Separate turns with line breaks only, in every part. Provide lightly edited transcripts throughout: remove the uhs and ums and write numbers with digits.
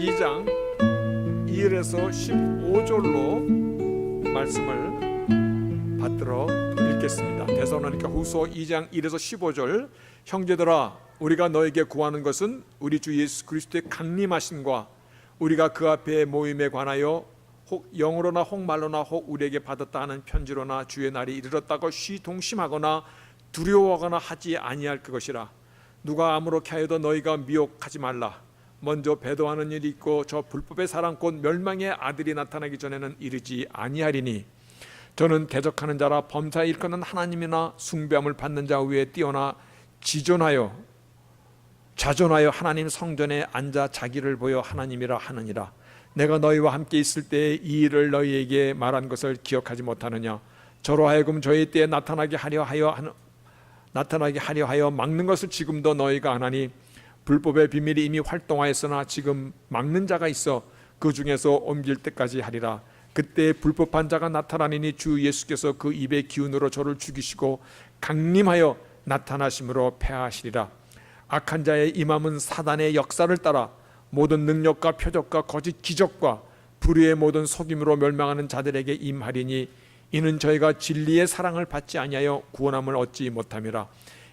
2장 1에서 15절로 말씀을 받들어 읽겠습니다. 데살로니가 후서 2장 1에서 15절. 형제들아, 우리가 너에게 구하는 것은 우리 주 예수 그리스도의 강림하심과 우리가 그 앞에 모임에 관하여 혹 영으로나 혹 말로나 혹 우리에게 받았다 하는 편지로나 주의 날이 이르렀다고 시동심하거나 두려워하거나 하지 아니할 그것이라. 누가 아무렇게 하여도 너희가 미혹하지 말라. 먼저 배도하는 일이 있고 저 불법의 사랑 곧 멸망의 아들이 나타나기 전에는 이르지 아니하리니, 저는 대적하는 자라 범사에 일컫는 하나님이나 숭배함을 받는 자 위에 뛰어나 자존하여 하나님 성전에 앉아 자기를 보여 하나님이라 하느니라. 내가 너희와 함께 있을 때에 이 일을 너희에게 말한 것을 기억하지 못하느냐. 저로 하여금 저희 때에 나타나게 하려 하여 막는 것을 지금도 너희가 안 하니, 불법의 비밀이 이미 활동하였으나 지금 막는 자가 있어 그 중에서 옮길 때까지 하리라. 그때 불법한 자가 나타나니 주 예수께서 그 입의 기운으로 저를 죽이시고 강림하여 나타나심으로 패하시리라. 악한 자의 임함은 사단의 역사를 따라 모든 능력과 표적과 거짓 기적과 불의의 모든 속임으로 멸망하는 자들에게 임하리니, 이는 저희가 진리의 사랑을 받지 아니하여 구원함을 얻지 못함이라.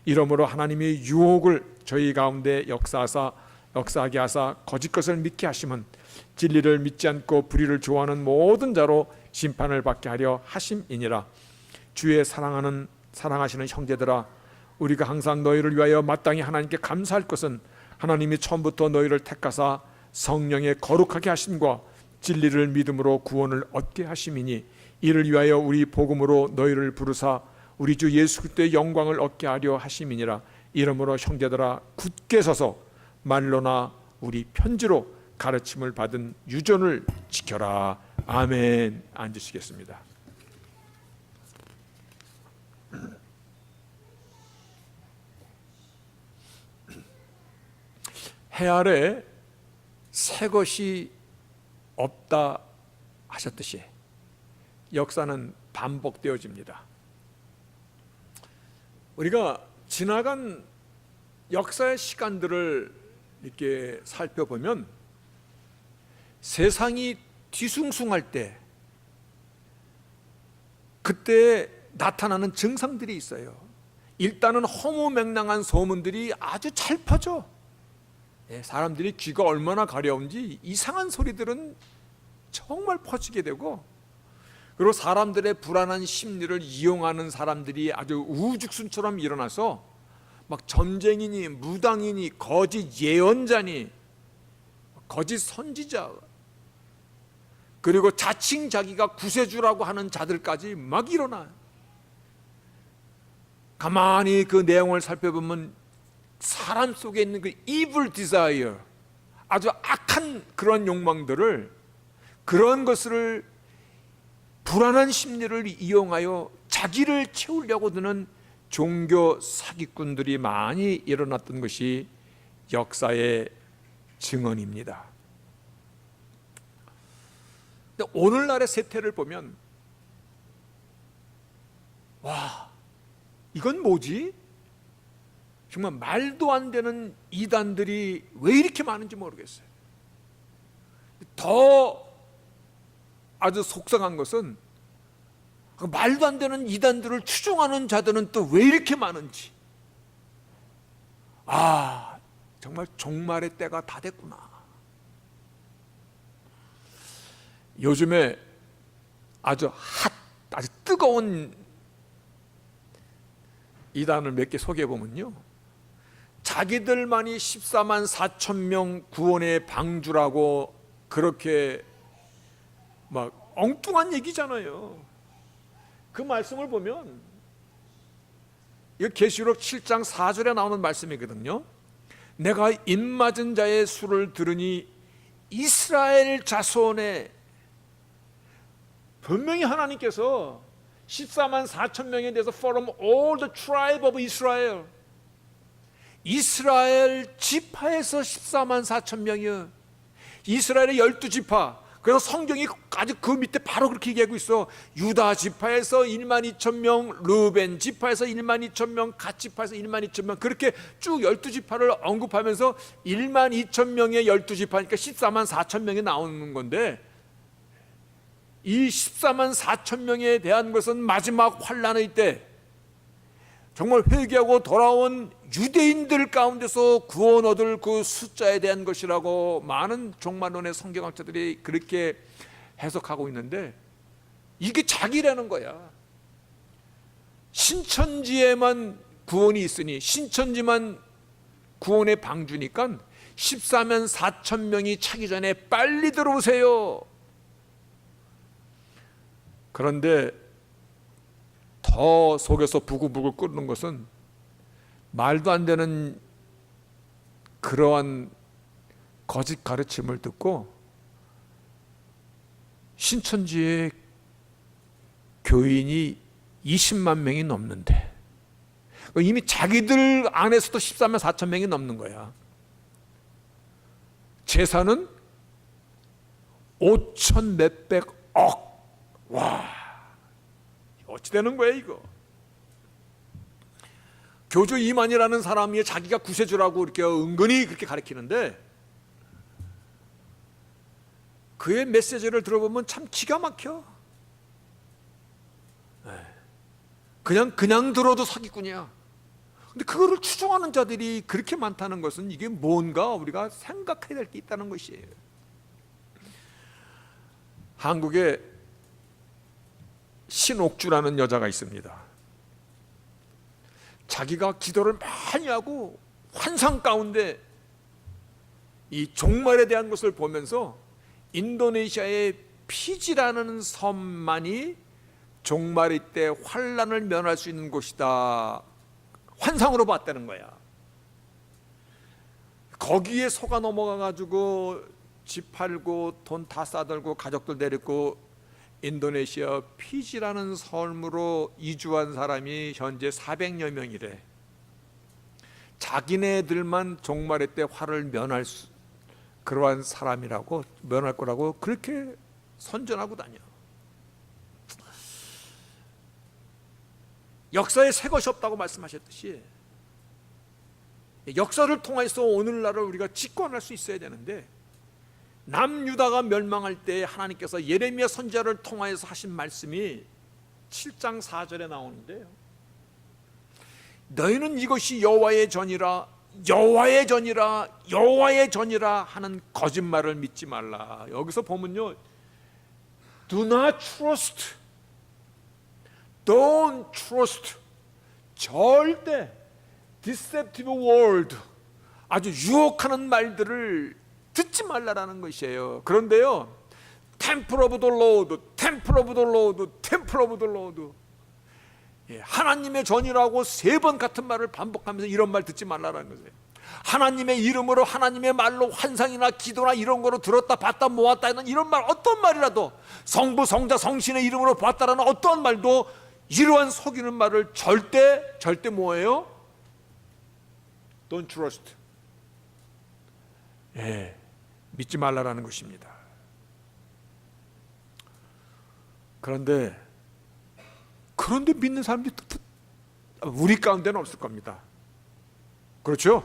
이러므로 하나님이 유혹을 저희 가운데 역사하게 하사 거짓 것을 믿게 하심은 진리를 믿지 않고 불의를 좋아하는 모든 자로 심판을 받게 하려 하심이니라. 주의 사랑하시는 형제들아, 우리가 항상 너희를 위하여 마땅히 하나님께 감사할 것은 하나님이 처음부터 너희를 택하사 성령의 거룩하게 하심과 진리를 믿음으로 구원을 얻게 하심이니, 이를 위하여 우리 복음으로 너희를 부르사 우리 주 예수 그리스도의 영광을 얻게 하려 하심이니라. 이러므로 형제들아, 굳게 서서 말로나 우리 편지로 가르침을 받은 유전을 지켜라. 아멘. 앉으시겠습니다. 해 아래 새 것이 없다 하셨듯이 역사는 반복되어집니다. 우리가 지나간 역사의 시간들을 이렇게 살펴보면 세상이 뒤숭숭할 때 그때 나타나는 증상들이 있어요. 일단은 허무맹랑한 소문들이 아주 잘 퍼져. 사람들이 귀가 얼마나 가려운지 이상한 소리들은 정말 퍼지게 되고, 그리고 사람들의 불안한 심리를 이용하는 사람들이 아주 우후죽순처럼 일어나서 막 점쟁이니 무당이니 거짓 예언자니 거짓 선지자, 그리고 자칭 자기가 구세주라고 하는 자들까지 막 일어나요. 가만히 그 내용을 살펴보면 사람 속에 있는 그 evil desire, 아주 악한 그런 욕망들을, 그런 것을 불안한 심리를 이용하여 자기를 채우려고 드는 종교 사기꾼들이 많이 일어났던 것이 역사의 증언입니다. 근데 오늘날의 세태를 보면, 와, 이건 뭐지? 정말 말도 안 되는 이단들이 왜 이렇게 많은지 모르겠어요. 더 아주 속상한 것은 말도 안 되는 이단들을 추종하는 자들은 또 왜 이렇게 많은지. 정말 종말의 때가 다 됐구나. 요즘에 아주 뜨거운 이단을 몇 개 소개해 보면요, 자기들만이 14만 4천 명 구원의 방주라고 그렇게 막 엉뚱한 얘기잖아요. 그 말씀을 보면, 이거 계시록 7장 4절에 나오는 말씀이거든요. 내가 입맞은 자의 수를 들으니 이스라엘 자손의, 분명히 하나님께서 14만 4천 명에 대해서 from all the tribe of Israel, 이스라엘 지파에서 14만 4천 명이요. 이스라엘의 12지파, 그래서 성경이 아주 그 밑에 바로 그렇게 얘기하고 있어. 유다 지파에서 12,000명, 르벤 지파에서 12,000명, 갓 지파에서 12,000명, 그렇게 쭉 12지파를 언급하면서 12,000명의 12지파니까 144,000명이 나오는 건데, 이 144,000명에 대한 것은 마지막 환란의 때 정말 회개하고 돌아온 유대인들 가운데서 구원 얻을 그 숫자에 대한 것이라고 많은 종말론의 성경학자들이 그렇게 해석하고 있는데, 이게 자기라는 거야. 신천지에만 구원이 있으니, 신천지만 구원의 방주니까 14만 4천 명이 차기 전에 빨리 들어오세요. 그런데 더 속에서 부글부글 끓는 것은 말도 안 되는 그러한 거짓 가르침을 듣고 신천지의 교인이 20만 명이 넘는데, 이미 자기들 안에서도 14만 4천 명이 넘는 거야. 재산은 5천 몇백 억. 와, 어찌 되는 거야 이거? 교주 이만이라는 사람이 자기가 구세주라고 이렇게 은근히 그렇게 가르치는데, 그의 메시지를 들어보면 참 기가 막혀. 그냥 들어도 사기꾼이야. 근데 그거를 추종하는 자들이 그렇게 많다는 것은 이게 뭔가 우리가 생각해야 될 게 있다는 것이에요. 한국에 신옥주라는 여자가 있습니다. 자기가 기도를 많이 하고 환상 가운데 이 종말에 대한 것을 보면서 인도네시아의 피지라는 섬만이 종말의 때 환란을 면할 수 있는 곳이다, 환상으로 봤다는 거야. 거기에 속아 넘어가 가지고 집 팔고 돈 다 싸들고 가족들 데리고 인도네시아 피지라는 섬으로 이주한 사람이 현재 400여 명이래. 자기네들만 종말의 때 화를 면할 그러한 사람이라고, 면할 거라고 그렇게 선전하고 다녀. 역사에 새 것이 없다고 말씀하셨듯이 역사를 통해서 오늘날을 우리가 직관할 수 있어야 되는데, 남유다가 멸망할 때 하나님께서 예레미야 선지자를 통하여서 하신 말씀이 7장 4절에 나오는데요, 너희는 이것이 여호와의 전이라, 여호와의 전이라, 여호와의 전이라 하는 거짓말을 믿지 말라. 여기서 보면요, do not trust, don't trust, 절대 deceptive word, 아주 유혹하는 말들을 듣지 말라라는 것이에요. 그런데요, Temple of the Lord, Temple of the Lord, Temple of the Lord, 하나님의 전이라고 3번 같은 말을 반복하면서 이런 말 듣지 말라라는 거예요. 하나님의 이름으로, 하나님의 말로 환상이나 기도나 이런 거로 들었다 봤다 모았다는 이런 말, 어떤 말이라도, 성부 성자 성신의 이름으로 봤다라는 어떤 말도 이러한 속이는 말을 절대 뭐예요? Don't trust. 믿지 말라라는 것입니다. 그런데 믿는 사람들이 우리 가운데는 없을 겁니다. 그렇죠?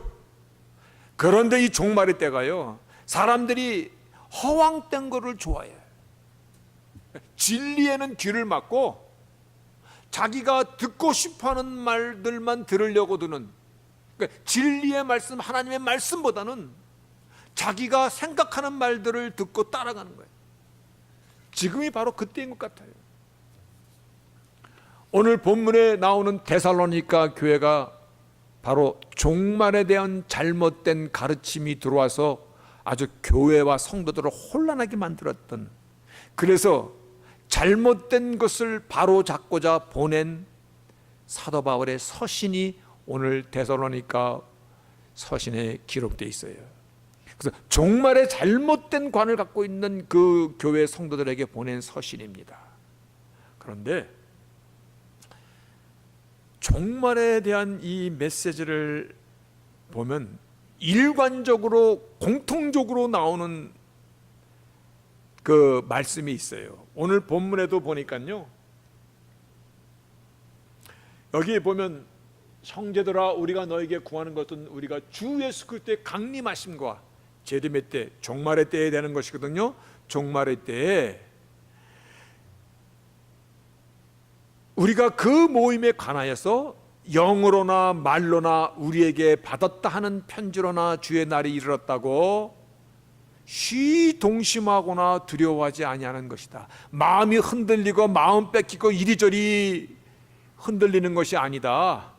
그런데 이 종말의 때가요, 사람들이 허황된 거를 좋아해요. 진리에는 귀를 막고 자기가 듣고 싶어하는 말들만 들으려고 드는, 그러니까 진리의 말씀, 하나님의 말씀보다는 자기가 생각하는 말들을 듣고 따라가는 거예요. 지금이 바로 그때인 것 같아요. 오늘 본문에 나오는 데살로니가 교회가 바로 종말에 대한 잘못된 가르침이 들어와서 아주 교회와 성도들을 혼란하게 만들었던, 그래서 잘못된 것을 바로잡고자 보낸 사도 바울의 서신이 오늘 데살로니가 서신에 기록되어 있어요. 그래서 종말에 잘못된 관을 갖고 있는 그 교회 성도들에게 보낸 서신입니다. 그런데 종말에 대한 이 메시지를 보면 일관적으로 공통적으로 나오는 그 말씀이 있어요. 오늘 본문에도 보니까요, 여기 보면 형제들아 우리가 너에게 구하는 것은 우리가 주 예수 그리스도의 강림하심과 재림의 때, 종말의 때에 되는 것이거든요. 종말의 때에 우리가 그 모임에 관하여서 영으로나 말로나 우리에게 받았다 하는 편지로나 주의 날이 이르렀다고 동심하거나 두려워하지 아니하는 것이다. 마음이 흔들리고 마음 뺏기고 이리저리 흔들리는 것이 아니다.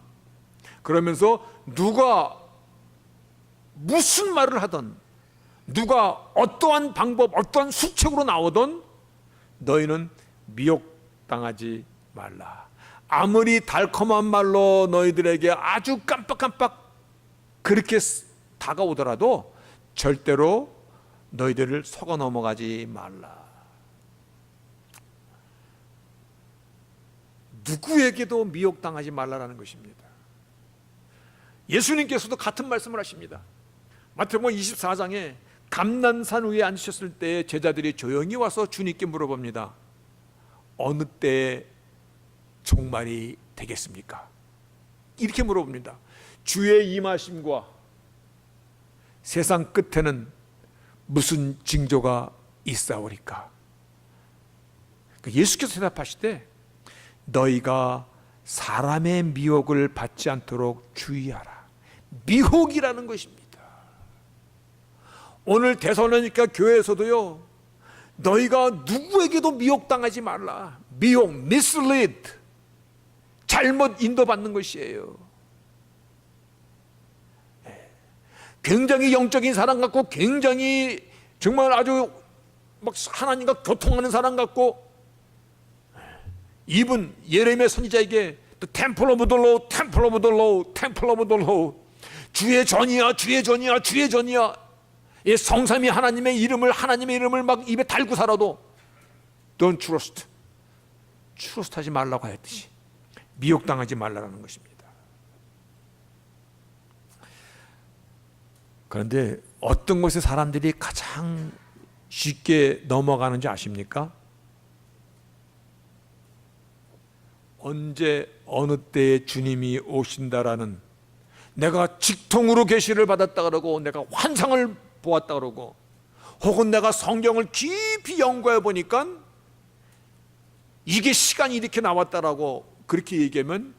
그러면서 누가 무슨 말을 하든, 누가 어떠한 방법, 어떠한 수책으로 나오든 너희는 미혹당하지 말라. 아무리 달콤한 말로 너희들에게 아주 깜빡깜빡 그렇게 다가오더라도 절대로 너희들을 속아 넘어가지 말라. 누구에게도 미혹당하지 말라라는 것입니다. 예수님께서도 같은 말씀을 하십니다. 마태복음 24장에 감난산 위에 앉으셨을 때 제자들이 조용히 와서 주님께 물어봅니다. 어느 때에 종말이 되겠습니까? 이렇게 물어봅니다. 주의 임하심과 세상 끝에는 무슨 징조가 있사오리까? 예수께서 대답하시되 너희가 사람의 미혹을 받지 않도록 주의하라. 미혹이라는 것입니다. 오늘 데살로니가 교회에서도요, 너희가 누구에게도 미혹당하지 말라. 미혹, mislead, 잘못 인도받는 것이에요. 굉장히 영적인 사람 같고, 굉장히 정말 아주 막 하나님과 교통하는 사람 같고, 이분 예레미야 선지자에게 The temple of the Lord, temple of the Lord, temple of the Lord, 주의 전이야, 주의 전이야, 주의 전이야. 이 성삼위 하나님의 이름을 막 입에 달고 살아도 Don't trust, 트러스트하지 말라고 하였듯이 미혹당하지 말라는 것입니다. 그런데 어떤 것에 사람들이 가장 쉽게 넘어가는지 아십니까? 언제 어느 때에 주님이 오신다라는, 내가 직통으로 계시를 받았다 그러고, 내가 환상을 보았다 그러고, 혹은 내가 성경을 깊이 연구해 보니까 이게 시간이 이렇게 나왔다라고 그렇게 얘기하면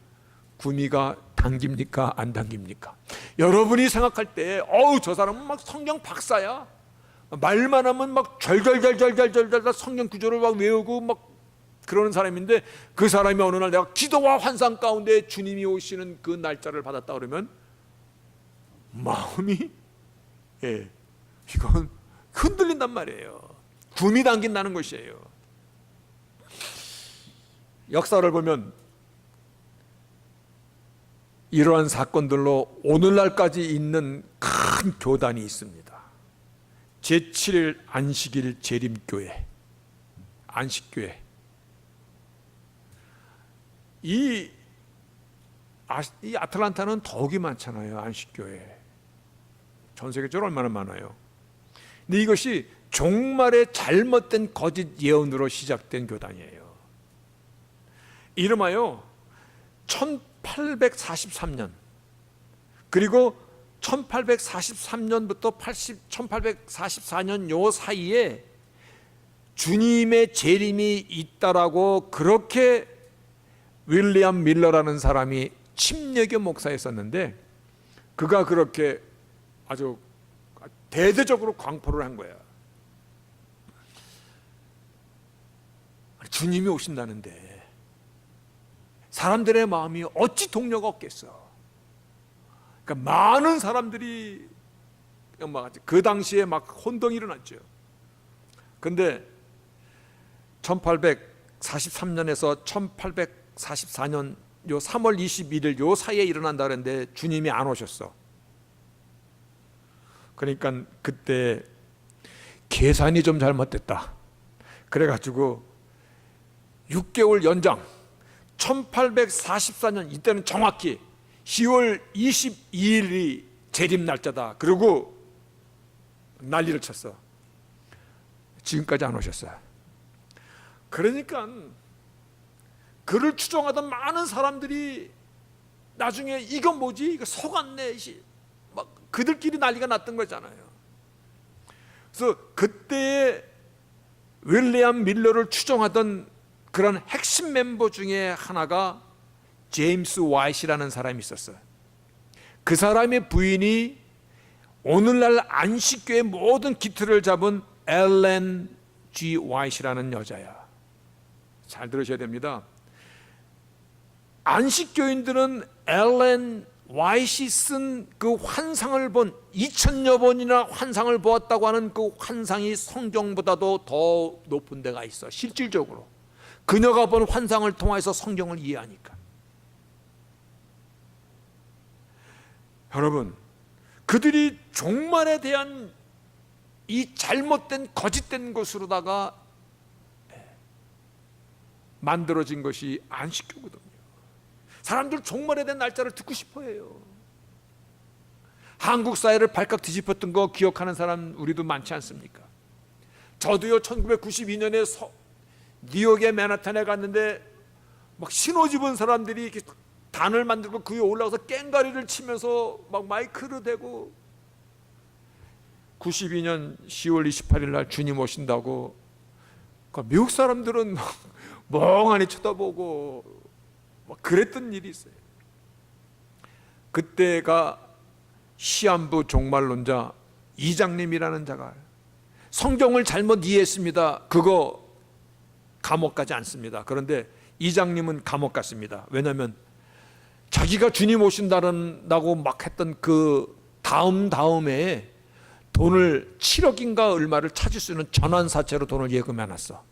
구미가 당깁니까? 안 당깁니까? 여러분이 생각할 때 저 사람은 막 성경 박사야, 말만 하면 막 절절절절절절절 성경 구조를 막 외우고 막 그러는 사람인데, 그 사람이 어느 날 내가 기도와 환상 가운데 주님이 오시는 그 날짜를 받았다 그러면 마음이 이건 흔들린단 말이에요. 구미 당긴다는 것이에요. 역사를 보면 이러한 사건들로 오늘날까지 있는 큰 교단이 있습니다. 제7일 안식일 재림교회, 안식교회. 이 아틀란타는 더욱이 많잖아요. 안식교회 전 세계적으로 얼마나 많아요. 근데 이것이 종말의 잘못된 거짓 예언으로 시작된 교단이에요. 이름하여 1843년 그리고 1843년부터 1844년 요 사이에 주님의 재림이 있다라고 그렇게 윌리엄 밀러라는 사람이 침례교 목사였었는데, 그가 그렇게 아주 대대적으로 광포를 한 거야. 주님이 오신다는데 사람들의 마음이 어찌 동료가 없겠어. 그러니까 많은 사람들이 그 당시에 막 혼동이 일어났죠. 근데 1843년에서 1844년 요 3월 21일 요 사이에 일어난다 그랬는데 주님이 안 오셨어. 그러니까 그때 계산이 좀 잘못됐다. 그래가지고 6개월 연장, 1844년 이때는 정확히 10월 22일이 재림 날짜다. 그리고 난리를 쳤어. 지금까지 안 오셨어요. 그러니까 그를 추종하던 많은 사람들이 나중에 이건 뭐지? 이거 속았네. 막 그들끼리 난리가 났던 거잖아요. 그래서 그때에 윌리엄 밀러를 추종하던 그런 핵심 멤버 중에 하나가 제임스 와이시라는 사람이 있었어요. 그 사람의 부인이 오늘날 안식교의 모든 기틀을 잡은 엘렌 G. 와이시라는 여자야. 잘 들으셔야 됩니다. 안식교인들은 엘렌 와이시 쓴 그 환상을 본 2000여 번이나 환상을 보았다고 하는 그 환상이 성경보다도 더 높은 데가 있어. 실질적으로 그녀가 본 환상을 통해서 성경을 이해하니까. 여러분, 그들이 종말에 대한 이 잘못된 거짓된 것으로다가 만들어진 것이 안식교거든요. 사람들 종말에 대한 날짜를 듣고 싶어해요. 한국 사회를 발칵 뒤집었던 거 기억하는 사람 우리도 많지 않습니까? 저도요, 1992년에 뉴욕의 맨하탄에 갔는데 막 신호지 본 사람들이 이렇게 단을 만들고 그 위에 올라가서 깽가리를 치면서 막 마이크를 대고 92년 10월 28일 날 주님 오신다고 미국 사람들은 막 멍하니 쳐다보고 막 그랬던 일이 있어요. 그때가 시한부 종말론자 이장님이라는 자가 성경을 잘못 이해했습니다. 그거 감옥 가지 않습니다. 그런데 이장님은 감옥 갔습니다. 왜냐하면 자기가 주님 오신다고 막 했던 그 다음에 돈을 7억인가 얼마를 찾을 수 있는 전환사채로 돈을 예금해놨어.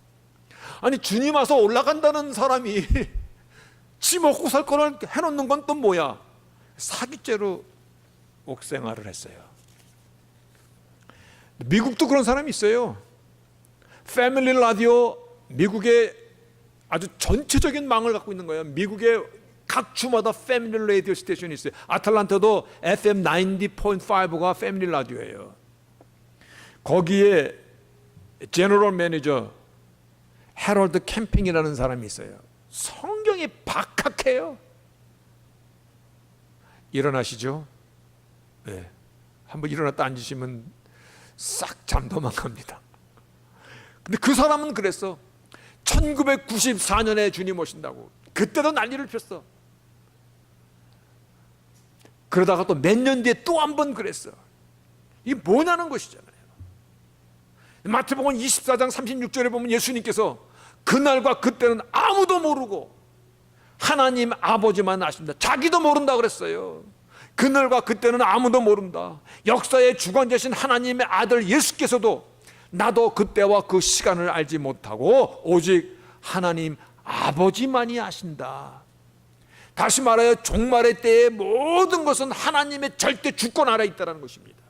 아니 주님 와서 올라간다는 사람이 지 먹고 살 거를 해놓는 건 또 뭐야? 사기죄로 옥생활을 했어요. 미국도 그런 사람이 있어요. 패밀리 라디오, 미국의 아주 전체적인 망을 갖고 있는 거예요. 미국의 각 주마다 패밀리 라디오 스테이션이 있어요. 아틀란타도 FM 90.5가 패밀리 라디오예요. 거기에 제너럴 매니저 해럴드 캠핑이라는 사람이 있어요. 성경이 박학해요. 일어나시죠? 네. 한번 일어났다 앉으시면 싹 잠도만 갑니다. 근데 그 사람은 그랬어. 1994년에 주님 오신다고. 그때도 난리를 폈어. 그러다가 또 몇 년 뒤에 또 한 번 그랬어. 이게 뭐냐는 것이잖아요. 마태복음 24장 36절에 보면 예수님께서 그날과 그때는 아무도 모르고 하나님 아버지만 아십니다. 자기도 모른다 그랬어요. 그날과 그때는 아무도 모른다. 역사의 주관자신 하나님의 아들 예수께서도 나도 그때와 그 시간을 알지 못하고 오직 하나님 아버지만이 아신다. 다시 말하여 종말의 때의 모든 것은 하나님의 절대 주권 아래 있다는 것입니다.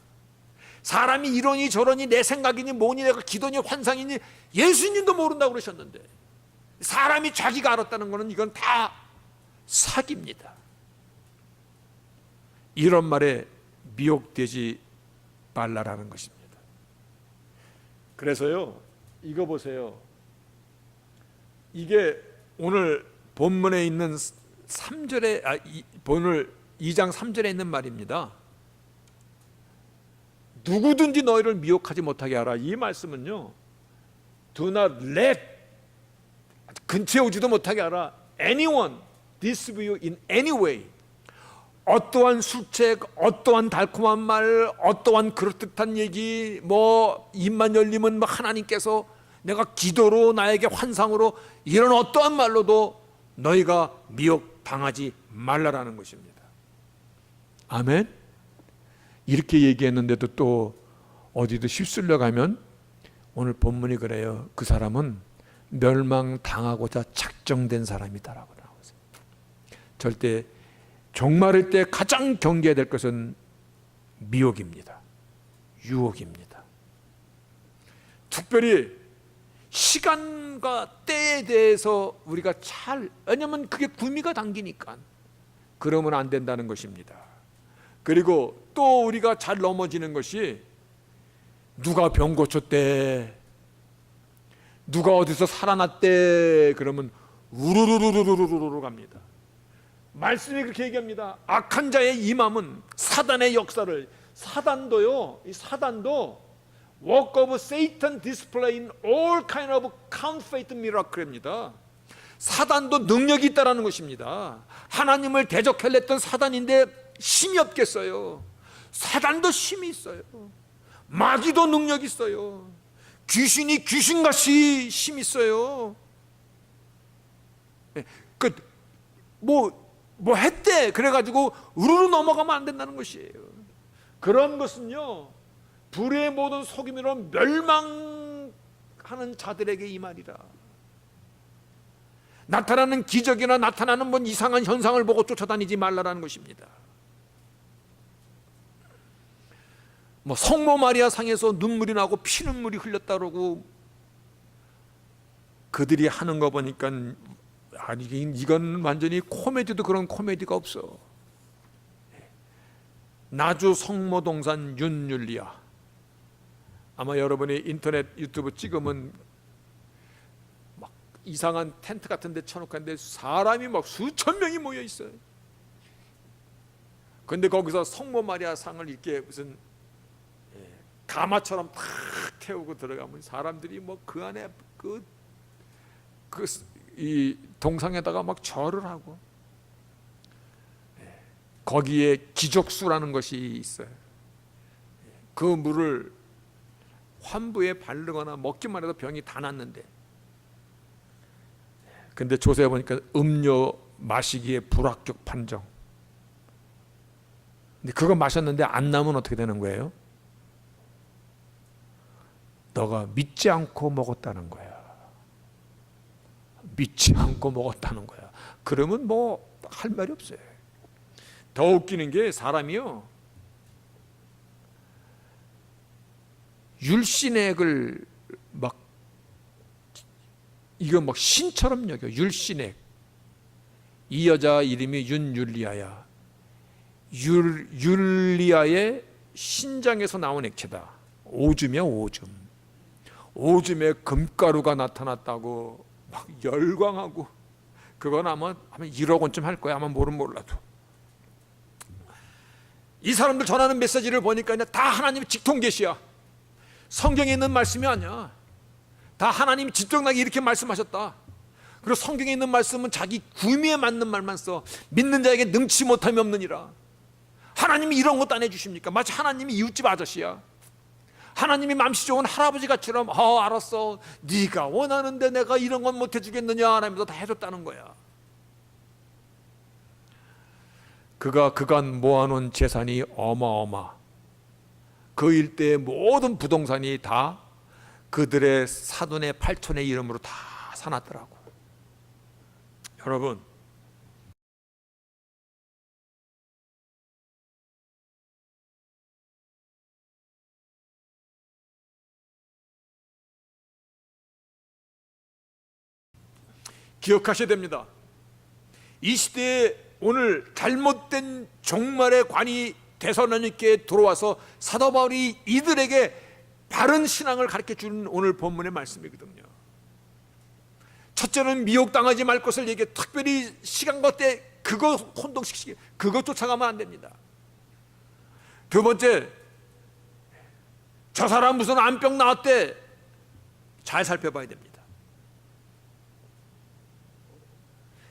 사람이 이러니 저러니 내 생각이니 뭐니 내가 기도니 환상이니 예수님도 모른다고 그러셨는데 사람이 자기가 알았다는 것은 이건 다 사기입니다. 이런 말에 미혹되지 말라라는 것입니다. 그래서요, 이거 보세요. 이게 오늘 본문에 있는 3절에 오늘 2장 3절에 있는 말입니다. 누구든지 너희를 미혹하지 못하게 하라. 이 말씀은요, do not let, 근처에 오지도 못하게 하라. anyone deceive you in any way. 어떠한 술책, 어떠한 달콤한 말, 어떠한 그럴듯한 얘기, 뭐 입만 열리면 뭐 하나님께서 내가 기도로 나에게 환상으로 이런 어떠한 말로도 너희가 미혹당하지 말라라는 것입니다. 아멘. 이렇게 얘기했는데도 또 어디도 휩쓸려 가면 오늘 본문이 그래요. 그 사람은 멸망당하고자 작정된 사람이다라고 나오세요. 절대 종말일 때 가장 경계해야 될 것은 미혹입니다. 유혹입니다. 특별히 시간과 때에 대해서 우리가 왜냐하면 그게 구미가 당기니까 그러면 안 된다는 것입니다. 그리고 또 우리가 잘 넘어지는 것이 누가 병 고쳤대, 누가 어디서 살아났대 그러면 우르르르르르르 갑니다. 말씀이 그렇게 얘기합니다. 악한 자의 임함은 사단의 역사를, 사단도요, 이 사단도 work of Satan displaying all kind of counterfeit miracle입니다. 사단도 능력이 있다라는 것입니다. 하나님을 대적하려던 사단인데 힘이 없겠어요. 사단도 힘이 있어요. 마귀도 능력이 있어요. 귀신이 귀신같이 힘이 있어요. 뭐 했대 그래가지고 우르르 넘어가면 안 된다는 것이에요. 그런 것은요, 불의 모든 속임으로 멸망하는 자들에게 이 말이라. 나타나는 기적이나 나타나는 뭔 이상한 현상을 보고 쫓아다니지 말라라는 것입니다. 뭐 성모 마리아 상에서 눈물이 나고 피눈물이 흘렸다고 그들이 하는 거 보니까 아니 이건 완전히 코미디도 그런 코미디가 없어. 나주 성모동산 윤율리아, 아마 여러분이 인터넷 유튜브 찍으면 막 이상한 텐트 같은 데 쳐놓고 있는데 사람이 막 수천 명이 모여 있어요. 그런데 거기서 성모 마리아 상을 이렇게 무슨 가마처럼 탁 태우고 들어가면 사람들이 뭐 그 안에 이 동상에다가 막 절을 하고, 거기에 기적수라는 것이 있어요. 그 물을 환부에 바르거나 먹기만 해도 병이 다 낫는데, 근데 조사해 보니까 음료 마시기에 불합격 판정. 근데 그거 마셨는데 안 나면 어떻게 되는 거예요? 너가 믿지 않고 먹었다는 거야. 믿지 않고 먹었다는 거야. 그러면 뭐 할 말이 없어요. 더 웃기는 게 사람이요, 율신액을 막 이거 막 신처럼 여겨. 율신액. 이 여자 이름이 윤율리아야. 율리아의 신장에서 나온 액체다. 오줌이야, 오줌. 오줌에 금가루가 나타났다고 막 열광하고, 그건 아마 1억 원쯤 할 거야. 아마 모르면 몰라도. 이 사람들 전하는 메시지를 보니까 다 하나님의 직통 계시야. 성경에 있는 말씀이 아니야. 다 하나님이 직접나게 이렇게 말씀하셨다. 그리고 성경에 있는 말씀은 자기 구미에 맞는 말만 써. 믿는 자에게 능치 못함이 없느니라. 하나님이 이런 것도 안 해주십니까? 마치 하나님이 이웃집 아저씨야. 하나님이 맘씨 좋은 할아버지같이럼 알았어, 네가 원하는데 내가 이런 건 못 해주겠느냐 하면서 다 해줬다는 거야. 그가 그간 모아놓은 재산이 어마어마. 그 일대의 모든 부동산이 다 그들의 사돈의 팔촌의 이름으로 다 사놨더라고. 여러분, 기억하셔야 됩니다. 이 시대에 오늘 잘못된 종말의 관이 대선원님께 들어와서 사도 바울이 이들에게 바른 신앙을 가르쳐 주는 오늘 본문의 말씀이거든요. 첫째는 미혹당하지 말 것을 얘기해. 특별히 시간과 때 그거 혼동시키기, 그거 쫓아가면 안 됩니다. 두 번째, 저 사람 무슨 암병 나왔대, 잘 살펴봐야 됩니다.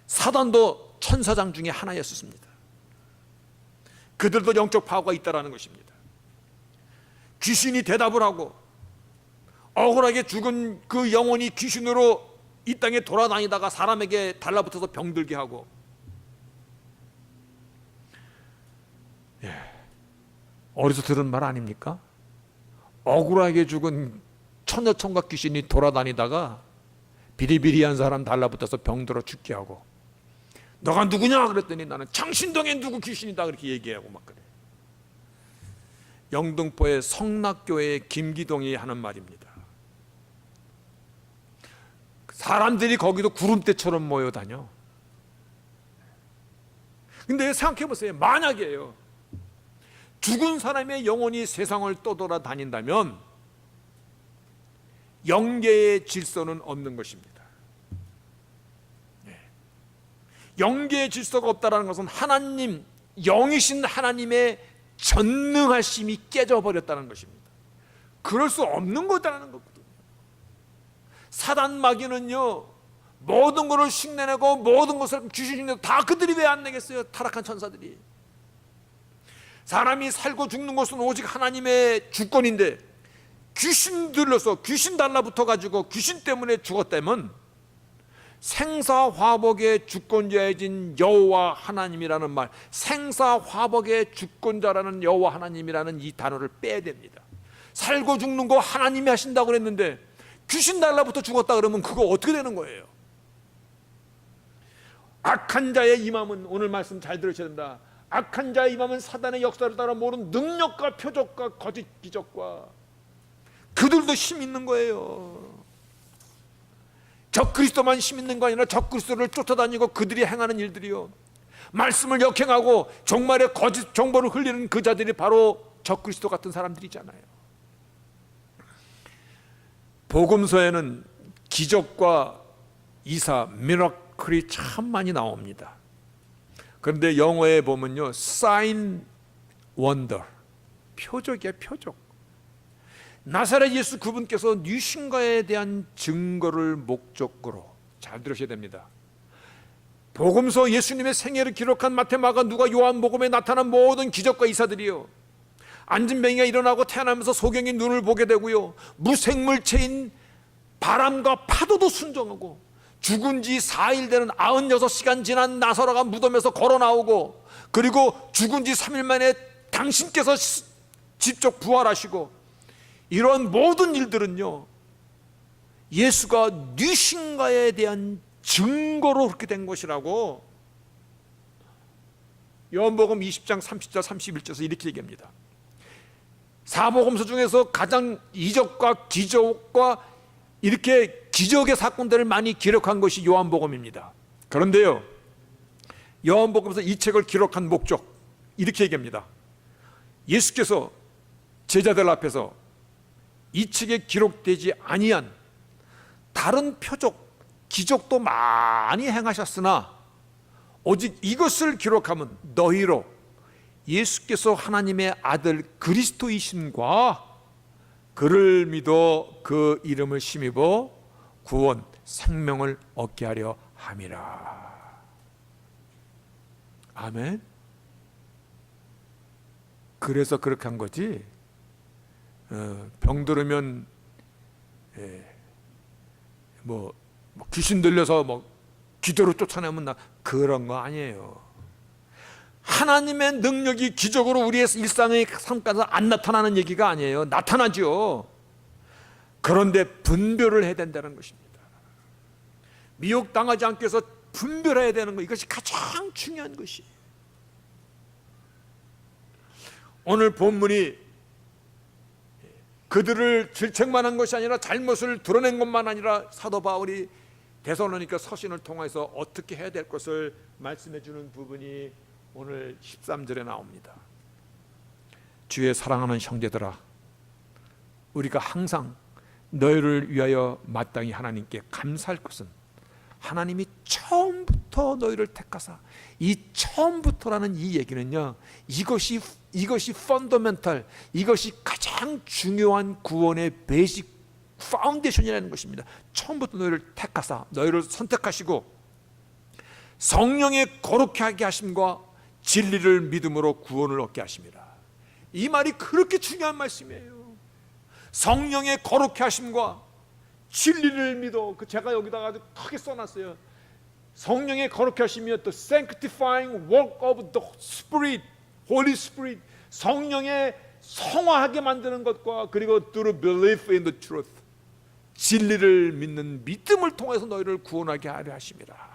사단도 천사장 중에 하나였습니다. 그들도 영적 파워가 있다는 것입니다. 귀신이 대답을 하고 억울하게 죽은 그 영혼이 귀신으로 이 땅에 돌아다니다가 사람에게 달라붙어서 병들게 하고, 어디서 들은 말 아닙니까? 억울하게 죽은 처녀총각 귀신이 돌아다니다가 비리비리한 사람 달라붙어서 병들어 죽게 하고, 너가 누구냐 그랬더니 나는 창신동에 누구 귀신이다 그렇게 얘기하고 막 그래. 영등포의 성락교회의 김기동이 하는 말입니다. 사람들이 거기도 구름대처럼 모여 다녀. 근데 생각해 보세요. 만약에요, 죽은 사람의 영혼이 세상을 떠돌아다닌다면 영계의 질서는 없는 것입니다. 영계의 질서가 없다는 것은 하나님, 영이신 하나님의 전능하심이 깨져버렸다는 것입니다. 그럴 수 없는 거다라는 거거든요. 사단 마귀는요, 모든 것을 흉내내고 모든 것을 귀신 흉내내고 다 그들이 왜 안 내겠어요? 타락한 천사들이. 사람이 살고 죽는 것은 오직 하나님의 주권인데 귀신 들러서 귀신 달라붙어 가지고 귀신 때문에 죽었다면 생사화복의 주권자이신 여호와 하나님이라는 말, 생사화복의 주권자라는 여호와 하나님이라는 이 단어를 빼야 됩니다. 살고 죽는 거 하나님이 하신다고 그랬는데 귀신 달라붙어 죽었다 그러면 그거 어떻게 되는 거예요? 악한 자의 임함은, 오늘 말씀 잘 들으셔야 됩니다. 악한 자의 임함은 사단의 역사를 따라 모르는 능력과 표적과 거짓 기적과, 그들도 힘 있는 거예요. 적그리스도만 힘 있는 거 아니라 적그리스도를 쫓아다니고 그들이 행하는 일들이요, 말씀을 역행하고 종말의 거짓 정보를 흘리는 그 자들이 바로 적그리스도 같은 사람들이잖아요. 복음서에는 기적과 이사, 미라클이 참 많이 나옵니다. 그런데 영어에 보면요, sign, wonder, 표적이야, 표적. 나사렛 예수 그분께서 뉘신가에 대한 증거를 목적으로, 잘 들으셔야 됩니다. 복음서 예수님의 생애를 기록한 마태, 마가, 누가, 요한복음에 나타난 모든 기적과 이사들이요, 앉은 뱅이가 일어나고 태어나면서 소경이 눈을 보게 되고요, 무생물체인 바람과 파도도 순종하고, 죽은 지 4일 되는 96시간 지난 나사로가 무덤에서 걸어 나오고, 그리고 죽은 지 3일 만에 당신께서 직접 부활하시고, 이런 모든 일들은요, 예수가 뉘신가에 대한 증거로 그렇게 된 것이라고 요한복음 20장 30절 31절에서 이렇게 얘기합니다. 사복음서 중에서 가장 이적과 기적과 이렇게 기적의 사건들을 많이 기록한 것이 요한복음입니다. 그런데요, 요한복음에서 이 책을 기록한 목적, 이렇게 얘기합니다. 예수께서 제자들 앞에서 이 책에 기록되지 아니한 다른 표적, 기적도 많이 행하셨으나 오직 이것을 기록하면 너희로 예수께서 하나님의 아들 그리스도이심과 그를 믿어 그 이름을 힘입어 구원, 생명을 얻게 하려 함이라. 아멘. 그래서 그렇게 한 거지, 병들으면 뭐 귀신 들려서 뭐 기도로 쫓아내면 나, 그런 거 아니에요. 하나님의 능력이 기적으로 우리의 일상의 삶 가운데 안 나타나는 얘기가 아니에요. 나타나죠. 그런데 분별을 해야 된다는 것입니다. 미혹당하지 않기 위해서 분별해야 되는 것, 이것이 가장 중요한 것이에요. 오늘 본문이 그들을 질책만 한 것이 아니라 잘못을 드러낸 것만 아니라 사도 바울이 데살로니가 서신을 통해서 어떻게 해야 될 것을 말씀해 주는 부분이 오늘 13절에 나옵니다. 주의 사랑하는 형제들아, 우리가 항상 너희를 위하여 마땅히 하나님께 감사할 것은 하나님이 처음부터 너희를 택하사, 이 처음부터라는 이 얘기는요, 이것이 펀더멘탈, 이것이 가장 중요한 구원의 베이직 파운데이션이라는 것입니다. 처음부터 너희를 택하사, 너희를 선택하시고 성령의 거룩하게 하게 하심과 진리를 믿음으로 구원을 얻게 하심이라. 이 말이 그렇게 중요한 말씀이에요. 성령의 거룩하게 하심과 진리를 믿어. 제가 여기다가 아주 크게 써놨어요. 성령의 거룩하게 하심이 the sanctifying work of the Spirit, Holy Spirit, 성령의 성화하게 만드는 것과 그리고 through belief in the truth, 진리를 믿는 믿음을 통해서 너희를 구원하게 하려 하심이라.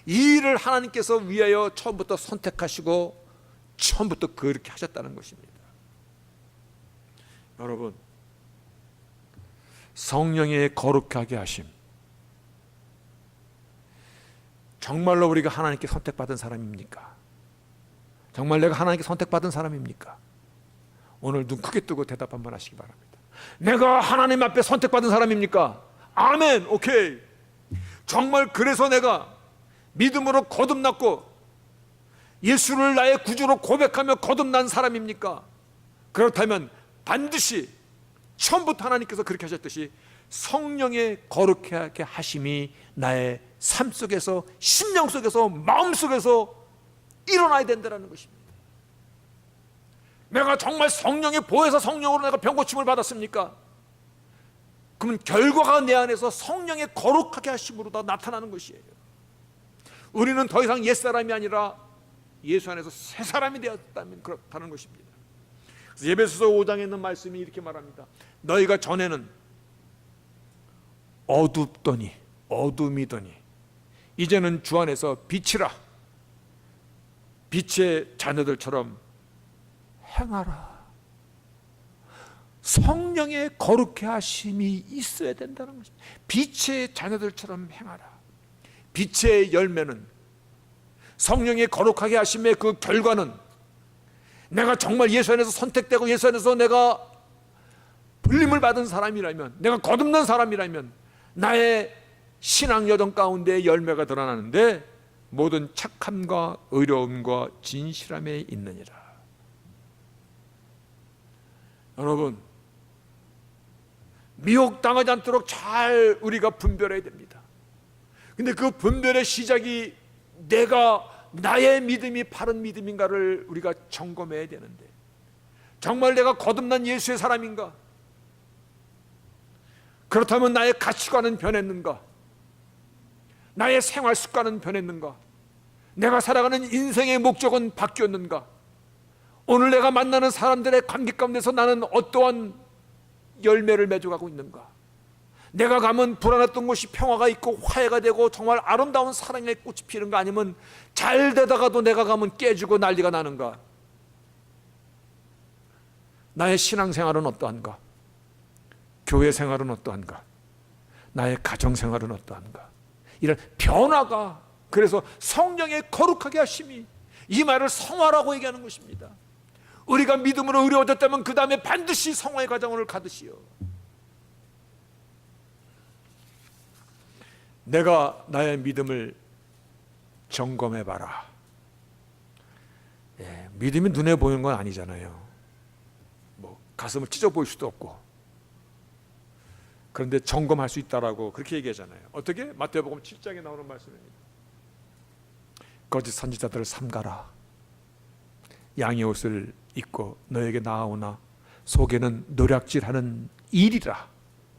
이 일을 하나님께서 위하여 처음부터 선택하시고 처음부터 그렇게 하셨다는 것입니다. 여러분, 성령의 거룩하게 하심, 정말로 우리가 하나님께 선택받은 사람입니까? 정말 내가 하나님께 선택받은 사람입니까? 오늘 눈 크게 뜨고 대답 한번 하시기 바랍니다. 내가 하나님 앞에 선택받은 사람입니까? 아멘. 오케이. 정말 그래서 내가 믿음으로 거듭났고 예수를 나의 구주로 고백하며 거듭난 사람입니까? 그렇다면 반드시 처음부터 하나님께서 그렇게 하셨듯이 성령의 거룩하게 하심이 나의 삶 속에서, 심령 속에서, 마음 속에서 일어나야 된다는 것입니다. 내가 정말 성령의 보혜사 성령으로 내가 병고침을 받았습니까? 그러면 결과가 내 안에서 성령의 거룩하게 하심으로 다 나타나는 것이에요. 우리는 더 이상 옛사람이 아니라 예수 안에서 새 사람이 되었다면 그렇다는 것입니다. 그래서 에베소서 5장에 있는 말씀이 이렇게 말합니다. 너희가 전에는 어둡더니 어둠이더니 이제는 주 안에서 빛이라. 빛의 자녀들처럼 행하라. 성령의 거룩해 하심이 있어야 된다는 것입니다. 빛의 자녀들처럼 행하라. 빛의 열매는, 성령의 거룩하게 하심의 그 결과는, 내가 정말 예수 안에서 선택되고 예수 안에서 내가 불림을 받은 사람이라면, 내가 거듭난 사람이라면 나의 신앙 여정 가운데 열매가 드러나는데 모든 착함과 의로움과 진실함에 있느니라. 여러분, 미혹당하지 않도록 잘 우리가 분별해야 됩니다. 근데 그 분별의 시작이 나의 믿음이 바른 믿음인가를 우리가 점검해야 되는데, 정말 내가 거듭난 예수의 사람인가? 그렇다면 나의 가치관은 변했는가? 나의 생활 습관은 변했는가? 내가 살아가는 인생의 목적은 바뀌었는가? 오늘 내가 만나는 사람들의 관계 가운데서 나는 어떠한 열매를 맺어가고 있는가? 내가 가면 불안했던 곳이 평화가 있고 화해가 되고 정말 아름다운 사랑의 꽃이 피는가? 아니면 잘 되다가도 내가 가면 깨지고 난리가 나는가? 나의 신앙생활은 어떠한가? 교회 생활은 어떠한가? 나의 가정생활은 어떠한가? 이런 변화가, 그래서 성령의 거룩하게 하심이, 이 말을 성화라고 얘기하는 것입니다. 우리가 믿음으로 의로워졌다면 그 다음에 반드시 성화의 과정을 가듯이요, 내가 나의 믿음을 점검해봐라. 믿음이 눈에 보이는 건 아니잖아요. 뭐 가슴을 찢어 보일 수도 없고. 그런데 점검할 수 있다라고 그렇게 얘기하잖아요. 어떻게? 마태복음 7장에 나오는 말씀입니다. 거짓 선지자들을 삼가라. 양의 옷을 입고 너에게 나아오나 속에는 노략질하는 일이라.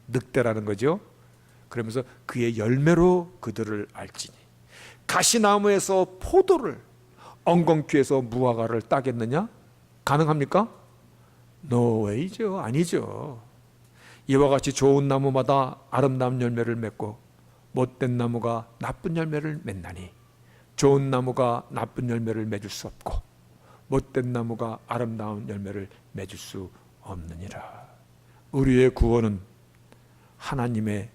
늑대라는 거죠. 그러면서 그의 열매로 그들을 알지니. 가시나무에서 포도를, 엉겅퀴에서 무화과를 따겠느냐? 가능합니까? No way죠. 아니죠. 이와 같이 좋은 나무마다 아름다운 열매를 맺고 못된 나무가 나쁜 열매를 맺나니 좋은 나무가 나쁜 열매를 맺을 수 없고 못된 나무가 아름다운 열매를 맺을 수 없느니라. 우리의 구원은 하나님의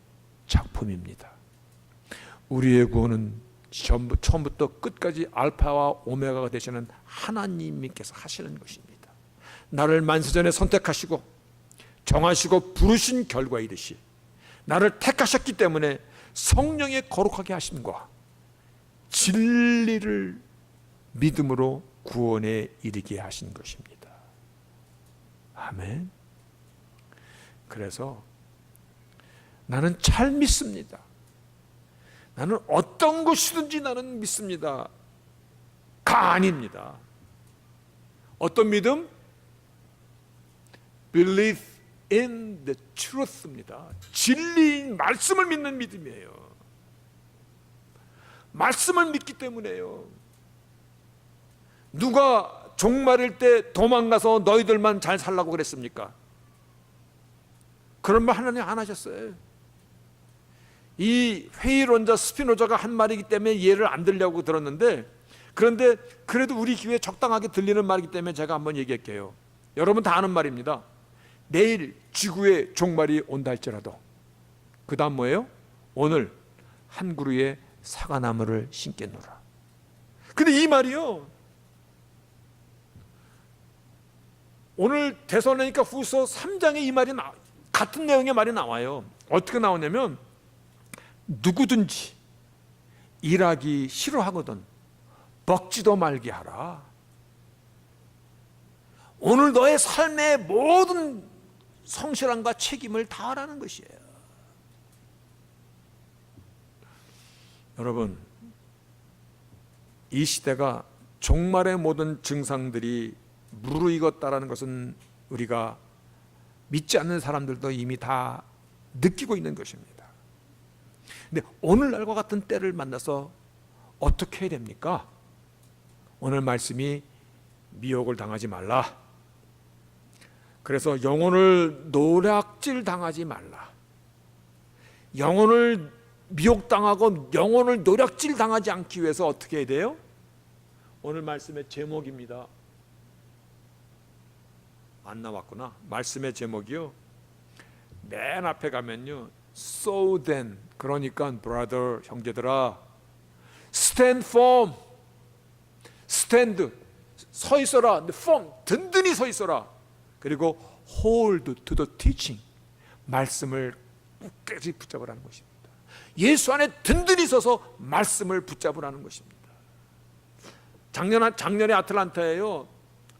작품입니다. 우리의 구원은 처음부터 끝까지 알파와 오메가가 되시는 하나님께서 하시는 것입니다. 나를 만세전에 선택하시고 정하시고 부르신 결과이듯이 나를 택하셨기 때문에 성령의 거룩하게 하심과 진리를 믿음으로 구원에 이르게 하신 것입니다. 아멘. 그래서 나는 잘 믿습니다. 나는 어떤 것이든지 나는 믿습니다. 가 아닙니다. 어떤 믿음? Believe in the truth입니다. 진리인 말씀을 믿는 믿음이에요. 말씀을 믿기 때문에요. 누가 종말일 때 도망가서 너희들만 잘 살라고 그랬습니까? 그런 말 하나님 안 하셨어요. 이 회의론자 스피노자가 한 말이기 때문에 이해를 안 들려고 들었는데, 그런데 그래도 우리 귀에 적당하게 들리는 말이기 때문에 제가 한번 얘기할게요. 여러분 다 아는 말입니다. 내일 지구의 종말이 온다 할지라도 그 다음 뭐예요? 오늘 한 그루의 사과나무를 심겠노라. 근데 이 말이요, 오늘 데살로니가 후서 3장에 이 말이 같은 내용의 말이 나와요. 어떻게 나오냐면 누구든지 일하기 싫어하거든 먹지도 말게 하라. 오늘 너의 삶의 모든 성실함과 책임을 다하라는 것이에요. 여러분, 이 시대가 종말의 모든 증상들이 무르익었다라는 것은 우리가 믿지 않는 사람들도 이미 다 느끼고 있는 것입니다. 근데 오늘날과 같은 때를 만나서 어떻게 해야 됩니까? 오늘 말씀이 미혹을 당하지 말라. 그래서 영혼을 노략질 당하지 말라. 영혼을 미혹당하고 영혼을 노략질 당하지 않기 위해서 어떻게 해야 돼요? 오늘 말씀의 제목입니다. 안 나왔구나. 말씀의 제목이요, 맨 앞에 가면요, So then, 그러니까 brother, 형제들아, stand firm, stand, 서 있어라, firm, 든든히 서 있어라. 그리고 hold to the teaching, 말씀을 끝까지 붙잡으라는 것입니다. 예수 안에 든든히 서서 말씀을 붙잡으라는 것입니다. 작년에 아틀란타에요,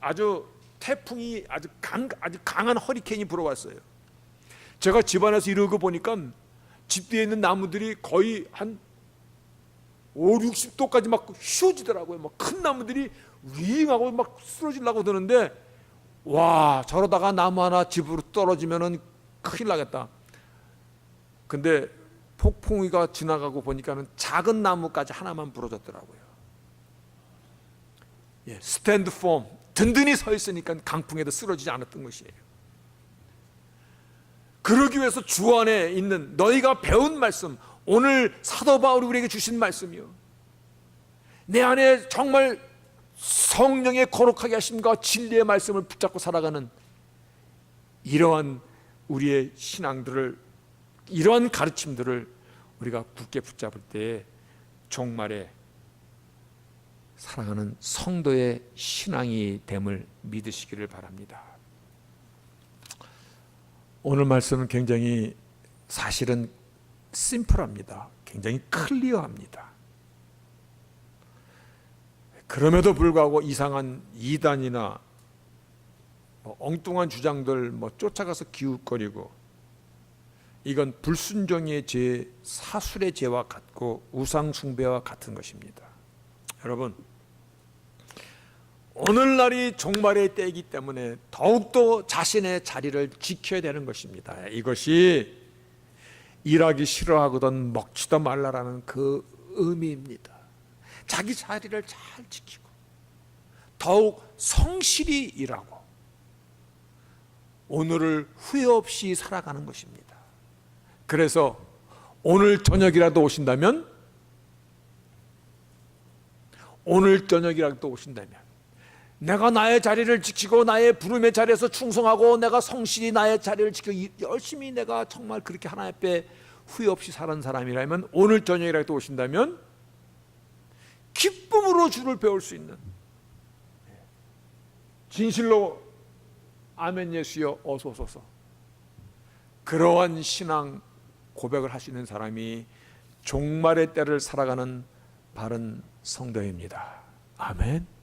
아주 태풍이 아주 강한 허리케인이 불어왔어요. 제가 집안에서 이러고 보니까 집 뒤에 있는 나무들이 거의 한 5, 60도까지 막 휘어지더라고요. 막 큰 나무들이 윙하고 막 쓰러지려고 드는데, 와, 저러다가 나무 하나 집으로 떨어지면은 큰일 나겠다. 근데 폭풍우가 지나가고 보니까는 작은 나무까지 하나만 부러졌더라고요. 예, 스탠드 폼, 든든히 서 있으니까 강풍에도 쓰러지지 않았던 것이에요. 그러기 위해서 주 안에 있는 너희가 배운 말씀, 오늘 사도 바울이 우리에게 주신 말씀이요, 내 안에 정말 성령의 거룩하게 하심과 진리의 말씀을 붙잡고 살아가는 이러한 우리의 신앙들을, 이러한 가르침들을 우리가 굳게 붙잡을 때에 종말에 사랑하는 성도의 신앙이 됨을 믿으시기를 바랍니다. 오늘 말씀은 굉장히 사실은 심플합니다. 굉장히 클리어합니다. 그럼에도 불구하고 이상한 이단이나 엉뚱한 주장들 쫓아가서 기웃거리고, 이건 불순종의 죄, 사술의 죄와 같고 우상 숭배와 같은 것입니다. 여러분, 오늘날이 종말의 때이기 때문에 더욱더 자신의 자리를 지켜야 되는 것입니다. 이것이 일하기 싫어하거든 먹지도 말라라는 그 의미입니다. 자기 자리를 잘 지키고 더욱 성실히 일하고 오늘을 후회 없이 살아가는 것입니다. 그래서 오늘 저녁이라도 오신다면, 내가 나의 자리를 지키고 나의 부름의 자리에서 충성하고 내가 성실히 나의 자리를 지키고 열심히 내가 정말 그렇게 하나님 앞에 후회 없이 사는 사람이라면, 오늘 저녁이라도 오신다면 기쁨으로 주를 배울 수 있는, 진실로 아멘 예수여 어서 오소서, 그러한 신앙 고백을 할 수 있는 사람이 종말의 때를 살아가는 바른 성도입니다. 아멘.